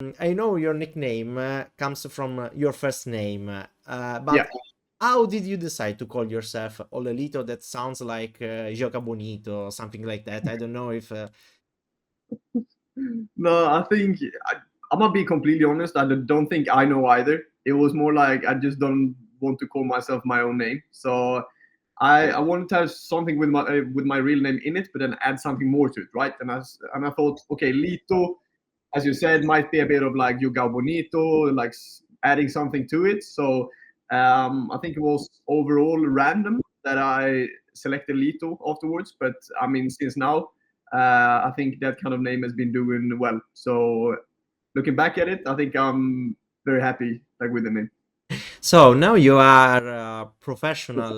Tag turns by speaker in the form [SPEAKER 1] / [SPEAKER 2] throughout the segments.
[SPEAKER 1] I know your nickname comes from your first name,
[SPEAKER 2] Yeah.
[SPEAKER 1] but how did you decide to call yourself Ollelito? That sounds like Gioca Bonito, something like that. I don't know if.
[SPEAKER 2] No, I think I'm gonna be completely honest. I don't think I know either. It was more like I just don't want to call myself my own name. So I wanted to have something with my real name in it, but then add something more to it, right? And I thought, okay, Lito, as you said, might be a bit of like Yuga Bonito, like adding something to it. So I think it was overall random that I selected Lito afterwards. But I mean, since now, I think that kind of name has been doing well. So looking back at it, I think I'm very happy like with the name.
[SPEAKER 1] So now you are a professional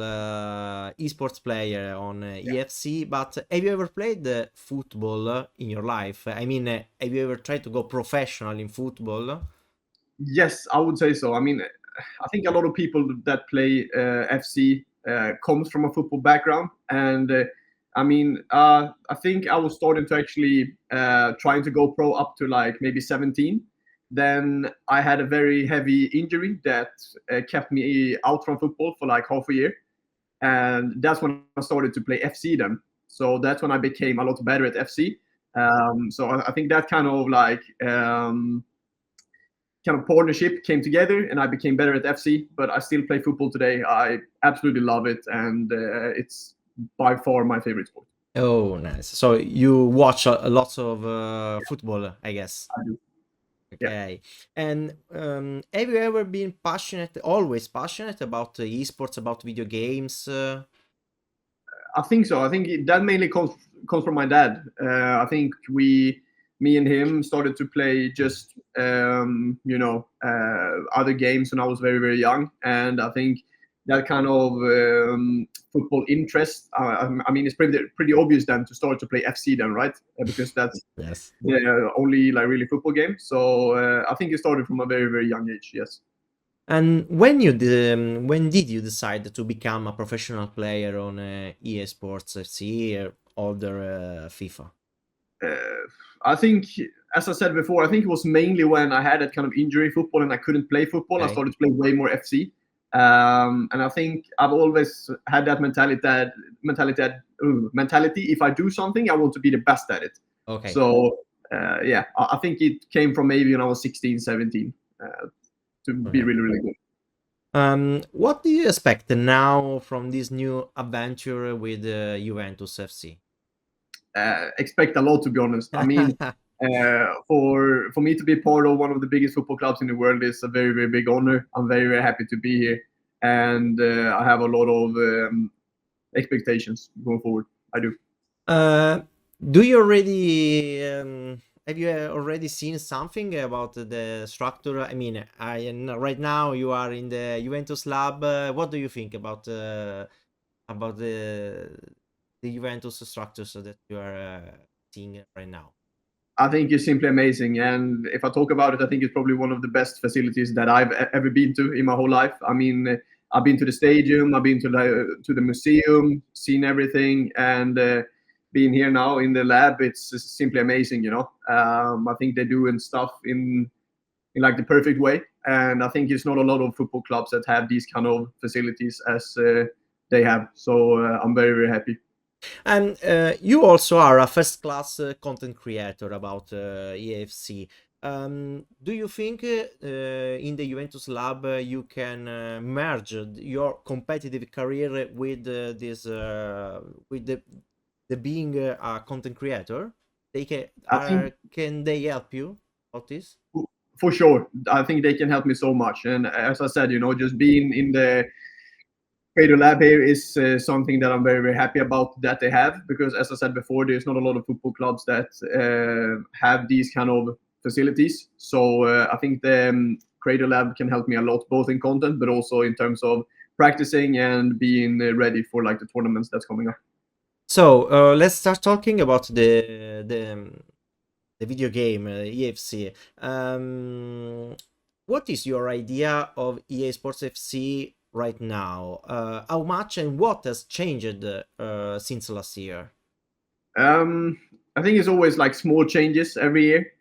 [SPEAKER 1] esports player on EFC, but have you ever played football in your life? I mean, have you ever tried to go professional in football?
[SPEAKER 2] Yes, I would say so. I mean, I think a lot of people that play FC comes from a football background, and I mean, I think I was starting to actually trying to go pro up to like maybe 17. Then I had a very heavy injury that kept me out from football for like half a year, and that's when I started to play FC then. So that's when I became a lot better at FC. So I think that kind of partnership came together and I became better at FC, but I still play football today. I absolutely love it, and it's by far my favorite sport.
[SPEAKER 1] Oh, nice. So you watch a lots of football, I guess.
[SPEAKER 2] I do. Yeah.
[SPEAKER 1] Okay. And have you ever been passionate, always passionate about esports, about video games?
[SPEAKER 2] I think so. I think that mainly comes from my dad. I think me and him started to play just other games when I was very very young, and I think that kind of football interest. I mean, it's pretty obvious then to start to play FC then, right? Because that's
[SPEAKER 1] Yes.
[SPEAKER 2] the only like really football game. So I think it started from a very very young age. Yes.
[SPEAKER 1] And when did you decide to become a professional player on EA Sports FC or other FIFA?
[SPEAKER 2] Uh, I think, as I said before, I think it was mainly when I had that kind of injury football and I couldn't play football. I
[SPEAKER 1] Okay.
[SPEAKER 2] started to play way more FC, and I think I've always had that mentality. If I do something, I want to be the best at it.
[SPEAKER 1] Okay.
[SPEAKER 2] So yeah, I think it came from maybe when I was 16, 17 to be
[SPEAKER 1] Okay.
[SPEAKER 2] really, really good.
[SPEAKER 1] What do you expect now from this new adventure with Juventus FC?
[SPEAKER 2] Expect a lot, to be honest. I mean, for me to be part of one of the biggest football clubs in the world is a very very big honor. I'm very very happy to be here, and I have a lot of expectations going forward. I do.
[SPEAKER 1] Uh, do you already have you already seen something about the structure? I mean, right now you are in the Juventus lab. What do you think about the Juventus structures that you are seeing right now?
[SPEAKER 2] I think it's simply amazing, and if I talk about it, I think it's probably one of the best facilities that I've ever been to in my whole life. I mean, I've been to the stadium, I've been to the museum, seen everything, and being here now in the lab, it's just simply amazing. I think they're doing stuff in like the perfect way, and I think it's not a lot of football clubs that have these kind of facilities as they have. So I'm very very happy.
[SPEAKER 1] And you also are a first class content creator about EAFC. Do you think in the Juventus lab you can merge your competitive career with this with the being a content creator?
[SPEAKER 2] I think
[SPEAKER 1] Can they help you about this?
[SPEAKER 2] for sure, I think they can help me so much. And as I said, just being in the Creator Lab here is something that I'm very, very happy about that they have, because as I said before, there's not a lot of football clubs that have these kind of facilities. So I think the Creator Lab can help me a lot, both in content, but also in terms of practicing and being ready for like the tournaments that's coming up.
[SPEAKER 1] So let's start talking about the video game EFC. What is your idea of EA Sports FC right now? How much and what has changed since last year?
[SPEAKER 2] I think it's always like small changes every year.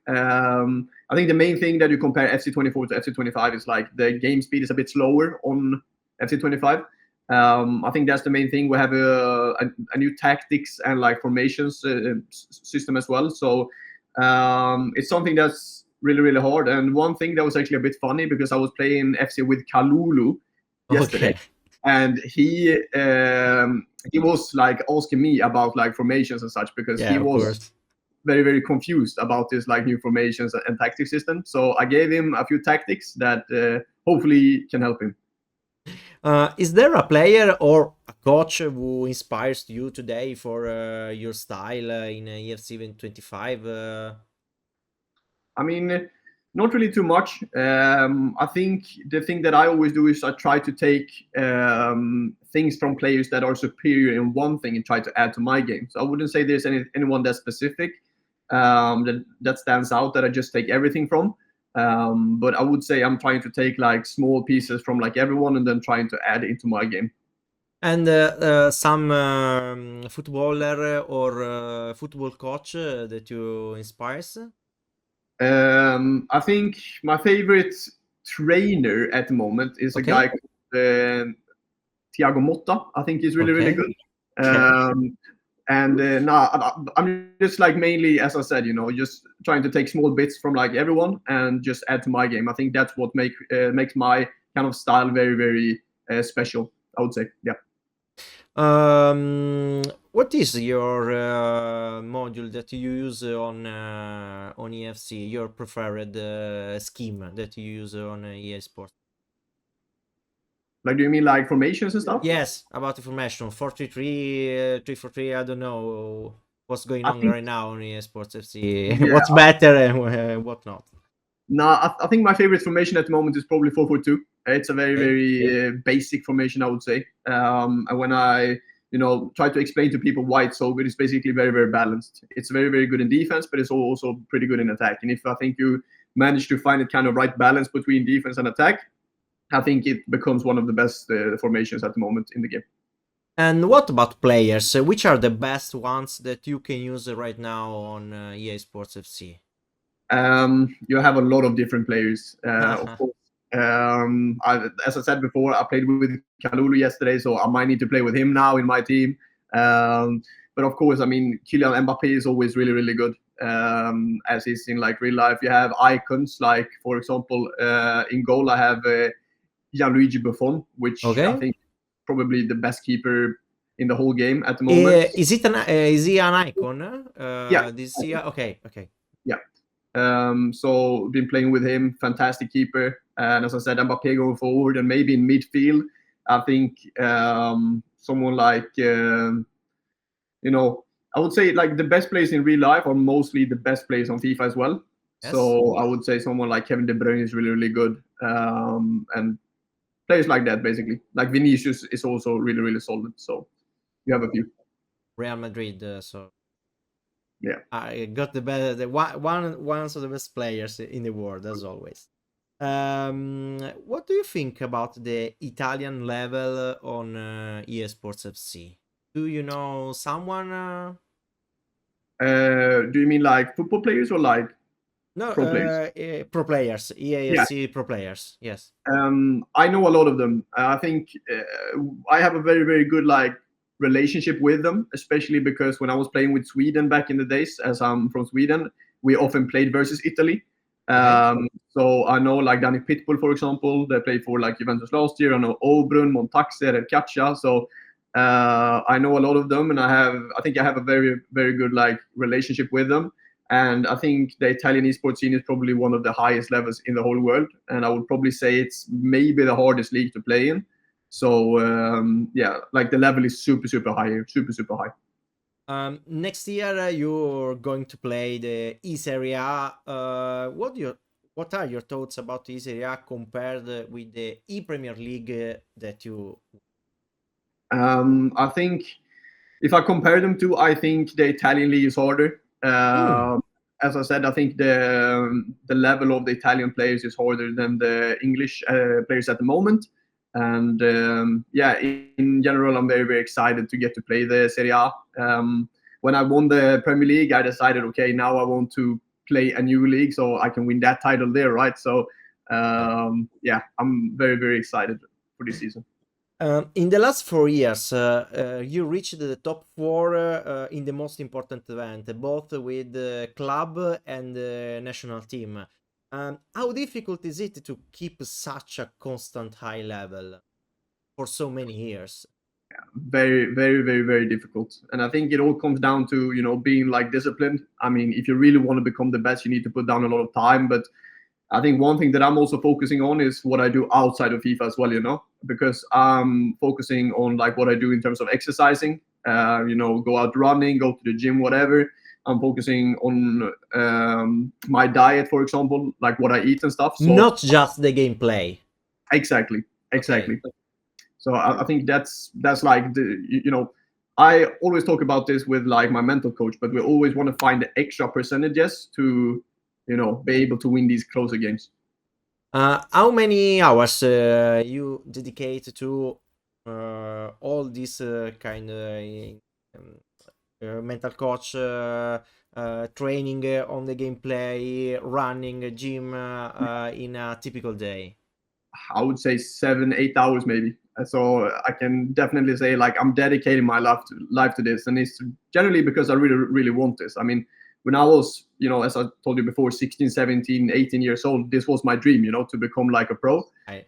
[SPEAKER 2] I think the main thing that you compare FC24 to FC25 is like the game speed is a bit slower on FC25. I think that's the main thing. We have a new tactics and like formations system as well. So it's something that's really, really hard. And one thing that was actually a bit funny, because I was playing FC with Kalulu yesterday, and he was like asking me about like formations and such, because he was very, very confused about this like new formations and tactic system. So I gave him a few tactics that hopefully can help him.
[SPEAKER 1] Is there a player or a coach who inspires you today for your style in EFC 25?
[SPEAKER 2] I mean, not really too much. I think the thing that I always do is I try to take things from players that are superior in one thing and try to add to my game. So I wouldn't say there's anyone that's specific that stands out that I just take everything from. But I would say I'm trying to take like small pieces from like everyone and then trying to add it into my game.
[SPEAKER 1] And some footballer or football coach that you inspires?
[SPEAKER 2] I think my favorite trainer at the moment is a guy called Thiago Motta. I think he's really, really good. And I'm just like mainly, as I said, just trying to take small bits from like everyone and just add to my game. I think that's what makes my kind of style very, very special, I would say. Yeah.
[SPEAKER 1] What is your module that you use on EFC? Your preferred scheme that you use on EA Sports?
[SPEAKER 2] Like, do you mean like formations and stuff?
[SPEAKER 1] Yes, about the formation. 4-3-3, 3-4-3. I don't know what's going on right now on EA Sports FC. Yeah, what's better and what not?
[SPEAKER 2] No, I think my favorite formation at the moment is probably 4-4-2. It's a very, very basic formation, I would say. And when I, try to explain to people why it's so good, it's basically very, very balanced. It's very, very good in defense, but it's also pretty good in attack. And if I think you manage to find the kind of right balance between defense and attack, I think it becomes one of the best formations at the moment in the game.
[SPEAKER 1] And what about players? Which are the best ones that you can use right now on EA Sports FC?
[SPEAKER 2] You have a lot of different players, of course. As I said before, I played with Kalulu yesterday, so I might need to play with him now in my team. But of course, I mean, Kylian Mbappe is always really, really good, as he's in like real life. You have icons like, for example, in goal I have Gianluigi Buffon, which I think probably the best keeper in the whole game at the moment.
[SPEAKER 1] Is he an icon?
[SPEAKER 2] Yeah.
[SPEAKER 1] This year? Okay.
[SPEAKER 2] Yeah. So been playing with him, fantastic keeper. And as I said, Mbappe going forward, and maybe in midfield, I think someone like I would say like the best players in real life are mostly the best players on FIFA as well. Yes. So I would say someone like Kevin De Bruyne is really, really good, and players like that basically. Like Vinicius is also really, really solid. So you have a few.
[SPEAKER 1] Real Madrid, so.
[SPEAKER 2] Yeah,
[SPEAKER 1] I got one of the best players in the world, as always. What do you think about the Italian level on EA Sports FC? Do you know someone?
[SPEAKER 2] Do you mean like football players or like
[SPEAKER 1] pro players? Pro players, EAFC pro players. Yes.
[SPEAKER 2] I know a lot of them. I think I have a very, very good like relationship with them, especially because when I was playing with Sweden back in the days, as I'm from Sweden, we often played versus Italy. So I know like Danipitbull, for example, they played for like Juventus last year. I know Obrun, Montaxer, and Caccia. So I know a lot of them, and I think I have a very, very good like relationship with them. And I think the Italian esports scene is probably one of the highest levels in the whole world. And I would probably say it's maybe the hardest league to play in. So yeah, like the level is super, super high, super, super high.
[SPEAKER 1] Next year you're going to play the Serie A. What are your thoughts about the Serie A compared with the Premier League that you?
[SPEAKER 2] I think if I compare them to, I think the Italian league is harder. As I said, I think the level of the Italian players is harder than the English players at the moment. And yeah, in general, I'm very, very excited to get to play the Serie A. When I won the Premier League, I decided, okay, now I want to play a new league so I can win that title there, right? So yeah, I'm very, very excited for this season.
[SPEAKER 1] In the last 4 years, you reached the top 4 in the most important event, both with the club and the national team. How difficult is it to keep such a constant high level for so many years?
[SPEAKER 2] Very, very, very, very difficult. And I think it all comes down to, being like disciplined. I mean, if you really want to become the best, you need to put down a lot of time. But I think one thing that I'm also focusing on is what I do outside of FIFA as well, because I'm focusing on like what I do in terms of exercising, go out running, go to the gym, whatever. I'm focusing on my diet, for example, like what I eat and stuff. So
[SPEAKER 1] Not just the gameplay.
[SPEAKER 2] exactly.
[SPEAKER 1] Okay.
[SPEAKER 2] So I think that's like I always talk about this with like my mental coach, but we always want to find the extra percentages to be able to win these closer games.
[SPEAKER 1] How many hours you dedicate to all this kind of mental coach, training on the gameplay, running, gym in a typical day?
[SPEAKER 2] I would say 7-8 hours maybe. So I can definitely say like I'm dedicating my life to this, and it's generally because I really, really want this. I mean, when I was, as I told you before, 16, 17, 18 years old, this was my dream, to become like a pro.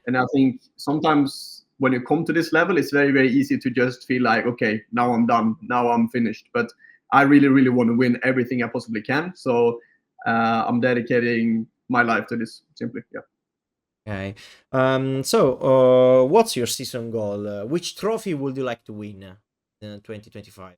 [SPEAKER 2] And I think sometimes when you come to this level, it's very, very easy to just feel like, okay, now I'm done, now I'm finished. But I really, really want to win everything I possibly can. So I'm dedicating my life to this simply. Yeah.
[SPEAKER 1] Okay. So, what's your season goal? Which trophy would you like to win in 2025?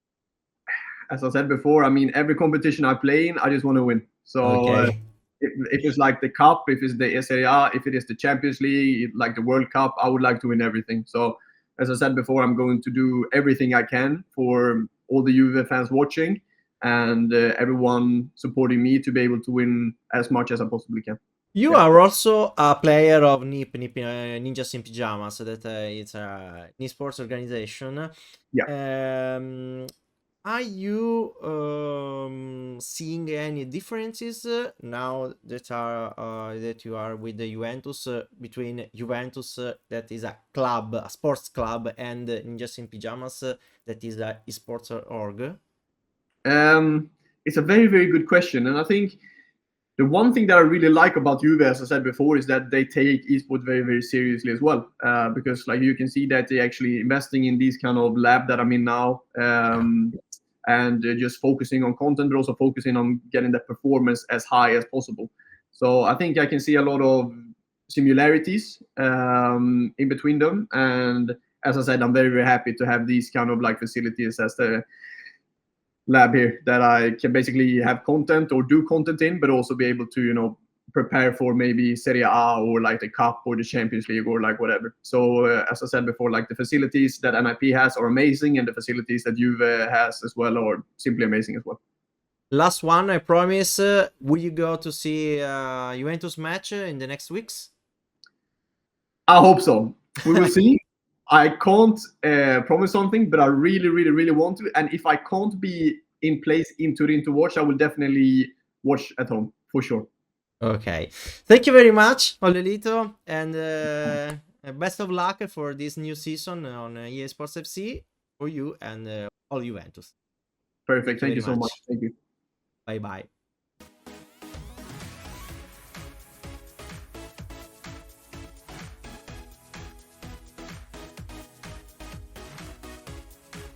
[SPEAKER 2] As I said before, I mean, every competition I play in, I just want to win. So
[SPEAKER 1] Okay.
[SPEAKER 2] if it's like the cup, if it's the Serie A, if it is the Champions League, like the World Cup, I would like to win everything. So as I said before, I'm going to do everything I can for all the Juve fans watching and everyone supporting me to be able to win as much as I possibly can.
[SPEAKER 1] You are also a player of NIP, Ninjas in Pyjamas, that it's an esports organization.
[SPEAKER 2] Yeah.
[SPEAKER 1] Are you seeing any differences now that you are with the Juventus between Juventus, that is a club, a sports club, and Ninjas in Pyjamas, that is a esports org?
[SPEAKER 2] It's a very, very good question, and I think the one thing that I really like about Juve, as I said before, is that they take esports very, very seriously as well. Because like you can see that they're actually investing in these kind of lab that I'm in now, and just focusing on content, but also focusing on getting the performance as high as possible. So I think I can see a lot of similarities in between them. And as I said, I'm very, very happy to have these kind of like facilities as the lab here that I can basically have content or do content in, but also be able to, prepare for maybe Serie A or like the Cup or the Champions League or like whatever. So as I said before, like the facilities that NIP has are amazing, and the facilities that Juve has as well are simply amazing as well.
[SPEAKER 1] Last one, I promise. Will you go to see Juventus match in the next weeks?
[SPEAKER 2] I hope so. We will see. I can't promise something, but I really, really, really want to. And if I can't be in place in Turin to watch, I will definitely watch at home for sure.
[SPEAKER 1] Okay. Thank you very much, Ollelito, and best of luck for this new season on EA Sports FC for you and all Juventus.
[SPEAKER 2] Perfect. Thank you so much.
[SPEAKER 1] Much.
[SPEAKER 2] Thank you.
[SPEAKER 1] Bye bye.